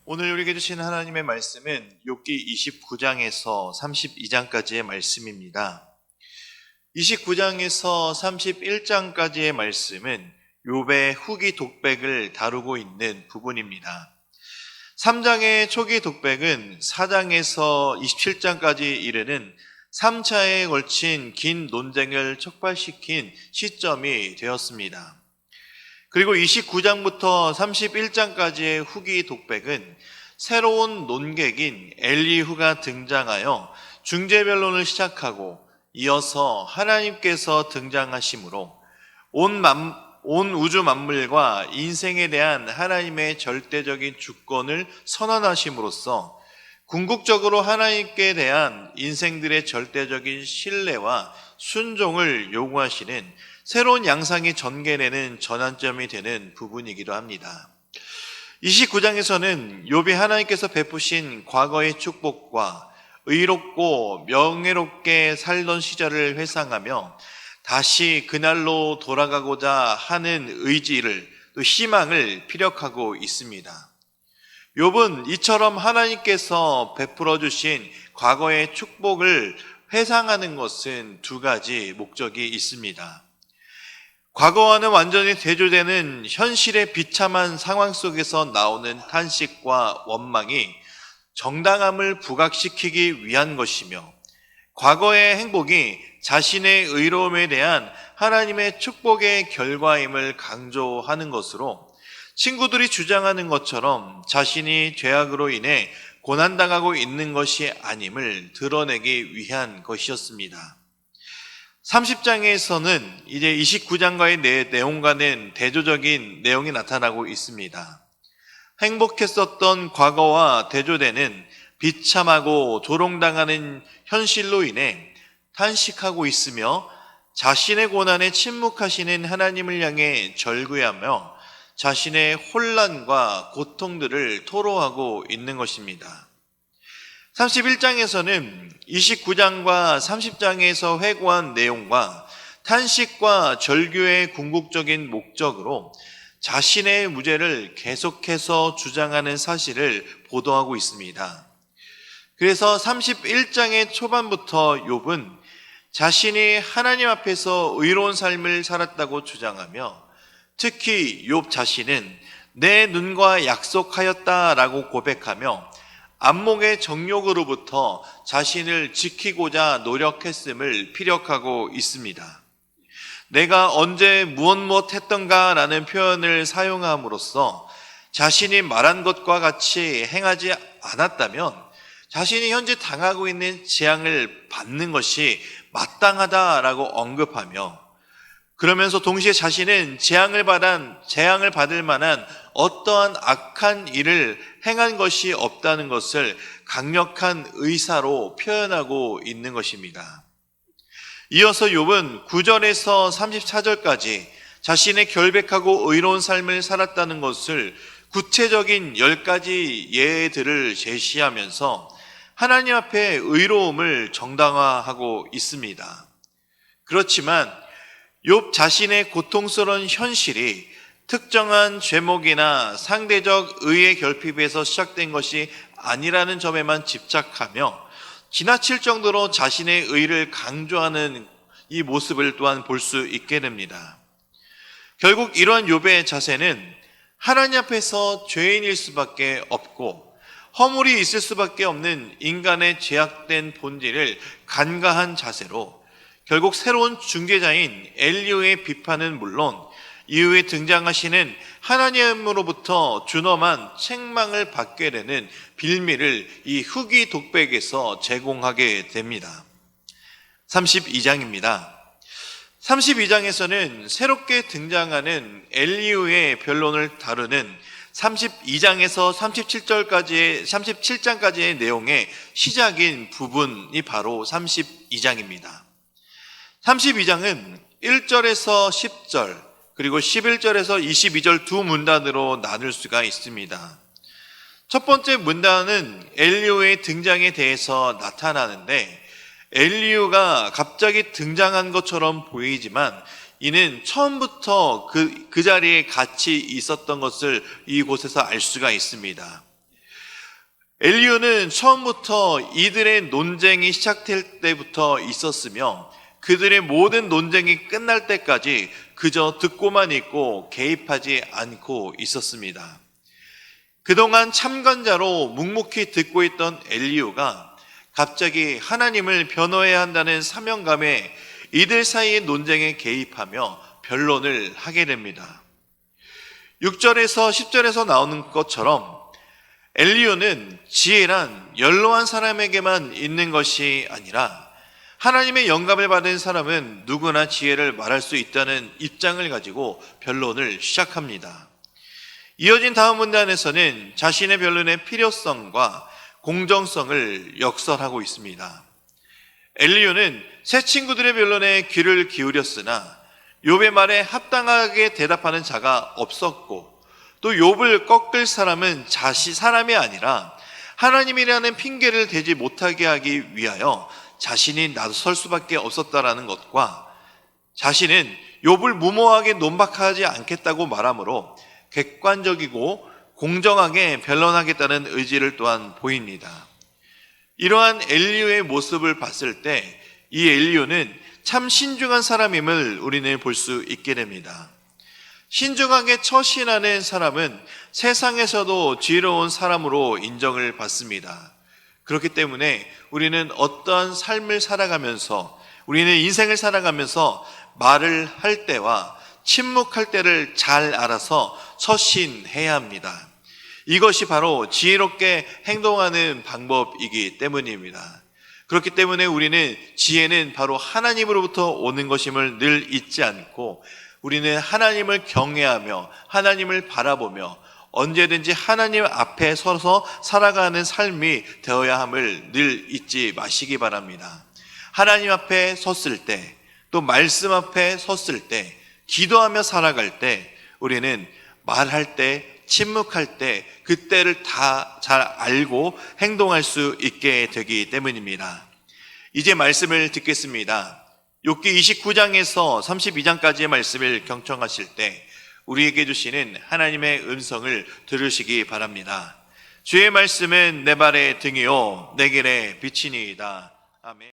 오늘 우리에게 주신 하나님의 말씀은 욥기 29장에서 32장까지의 말씀입니다. 29장에서 31장까지의 말씀은 욥의 후기 독백을 다루고 있는 부분입니다. 3장의 초기 독백은 4장에서 27장까지 이르는 3차에 걸친 긴 논쟁을 촉발시킨 시점이 되었습니다. 그리고 29장부터 31장까지의 후기 독백은 새로운 논객인 엘리후가 등장하여 중재변론을 시작하고 이어서 하나님께서 등장하심으로 온 우주 만물과 인생에 대한 하나님의 절대적인 주권을 선언하심으로써 궁극적으로 하나님께 대한 인생들의 절대적인 신뢰와 순종을 요구하시는 새로운 양상이 전개되는 전환점이 되는 부분이기도 합니다. 29장에서는 욥이 하나님께서 베푸신 과거의 축복과 의롭고 명예롭게 살던 시절을 회상하며 다시 그날로 돌아가고자 하는 의지를 또 희망을 피력하고 있습니다. 욥은 이처럼 하나님께서 베풀어 주신 과거의 축복을 회상하는 것은 두 가지 목적이 있습니다. 과거와는 완전히 대조되는 현실의 비참한 상황 속에서 나오는 탄식과 원망이 정당함을 부각시키기 위한 것이며, 과거의 행복이 자신의 의로움에 대한 하나님의 축복의 결과임을 강조하는 것으로 친구들이 주장하는 것처럼 자신이 죄악으로 인해 고난당하고 있는 것이 아님을 드러내기 위한 것이었습니다. 30장에서는 이제 29장과의 내용과는 대조적인 내용이 나타나고 있습니다. 행복했었던 과거와 대조되는 비참하고 조롱당하는 현실로 인해 탄식하고 있으며 자신의 고난에 침묵하시는 하나님을 향해 절규하며 자신의 혼란과 고통들을 토로하고 있는 것입니다. 31장에서는 29장과 30장에서 회고한 내용과 탄식과 절규의 궁극적인 목적으로 자신의 무죄를 계속해서 주장하는 사실을 보도하고 있습니다. 그래서 31장의 초반부터 욥은 자신이 하나님 앞에서 의로운 삶을 살았다고 주장하며, 특히 욥 자신은 내 눈과 약속하였다라고 고백하며 안목의 정욕으로부터 자신을 지키고자 노력했음을 피력하고 있습니다. 내가 언제 무엇 했던가라는 표현을 사용함으로써 자신이 말한 것과 같이 행하지 않았다면 자신이 현재 당하고 있는 재앙을 받는 것이 마땅하다라고 언급하며, 그러면서 동시에 자신은 재앙을 받을 만한 어떠한 악한 일을 행한 것이 없다는 것을 강력한 의사로 표현하고 있는 것입니다. 이어서 욥은 9절에서 34절까지 자신의 결백하고 의로운 삶을 살았다는 것을 구체적인 10가지 예들을 제시하면서 하나님 앞에 의로움을 정당화하고 있습니다. 그렇지만 욥 자신의 고통스러운 현실이 특정한 죄목이나 상대적 의의 결핍에서 시작된 것이 아니라는 점에만 집착하며 지나칠 정도로 자신의 의를 강조하는 이 모습을 또한 볼 수 있게 됩니다. 결국 이러한 욥의 자세는 하나님 앞에서 죄인일 수밖에 없고 허물이 있을 수밖에 없는 인간의 죄악된 본질을 간과한 자세로 결국 새로운 중재자인 엘리후의 비판은 물론 이후에 등장하시는 하나님으로부터 준엄한 책망을 받게 되는 빌미를 이 후기 독백에서 제공하게 됩니다. 32장입니다. 32장에서는 새롭게 등장하는 엘리후의 변론을 다루는 32장에서 37장까지의 내용의 시작인 부분이 바로 32장입니다. 32장은 1절에서 10절 그리고 11절에서 22절 두 문단으로 나눌 수가 있습니다. 첫 번째 문단은 엘리후의 등장에 대해서 나타나는데, 엘리후가 갑자기 등장한 것처럼 보이지만 이는 처음부터 그 자리에 같이 있었던 것을 이곳에서 알 수가 있습니다. 엘리후는 처음부터 이들의 논쟁이 시작될 때부터 있었으며 그들의 모든 논쟁이 끝날 때까지 그저 듣고만 있고 개입하지 않고 있었습니다. 그동안 참관자로 묵묵히 듣고 있던 엘리후가 갑자기 하나님을 변호해야 한다는 사명감에 이들 사이의 논쟁에 개입하며 변론을 하게 됩니다. 6절에서 10절에서 나오는 것처럼 엘리후는 지혜란 연로한 사람에게만 있는 것이 아니라 하나님의 영감을 받은 사람은 누구나 지혜를 말할 수 있다는 입장을 가지고 변론을 시작합니다. 이어진 다음 문단에서는 자신의 변론의 필요성과 공정성을 역설하고 있습니다. 엘리후는 새 친구들의 변론에 귀를 기울였으나 욥의 말에 합당하게 대답하는 자가 없었고 또 욥을 꺾을 사람은 사람이 아니라 하나님이라는 핑계를 대지 못하게 하기 위하여 자신이 나설 수밖에 없었다라는 것과 자신은 욥을 무모하게 논박하지 않겠다고 말하므로 객관적이고 공정하게 변론하겠다는 의지를 또한 보입니다. 이러한 엘리후의 모습을 봤을 때 이 엘리후는 참 신중한 사람임을 우리는 볼 수 있게 됩니다. 신중하게 처신하는 사람은 세상에서도 지혜로운 사람으로 인정을 받습니다. 그렇기 때문에 우리는 어떠한 삶을 살아가면서 우리는 인생을 살아가면서 말을 할 때와 침묵할 때를 잘 알아서 처신해야 합니다. 이것이 바로 지혜롭게 행동하는 방법이기 때문입니다. 그렇기 때문에 우리는 지혜는 바로 하나님으로부터 오는 것임을 늘 잊지 않고 우리는 하나님을 경외하며 하나님을 바라보며 언제든지 하나님 앞에 서서 살아가는 삶이 되어야 함을 늘 잊지 마시기 바랍니다. 하나님 앞에 섰을 때, 또 말씀 앞에 섰을 때, 기도하며 살아갈 때 우리는 말할 때, 침묵할 때 그때를 다 잘 알고 행동할 수 있게 되기 때문입니다. 이제 말씀을 듣겠습니다. 욥기 29장에서 32장까지의 말씀을 경청하실 때 우리에게 주시는 하나님의 음성을 들으시기 바랍니다. 주의 말씀은 내 발의 등이요 내 길의 빛이니이다. 아멘.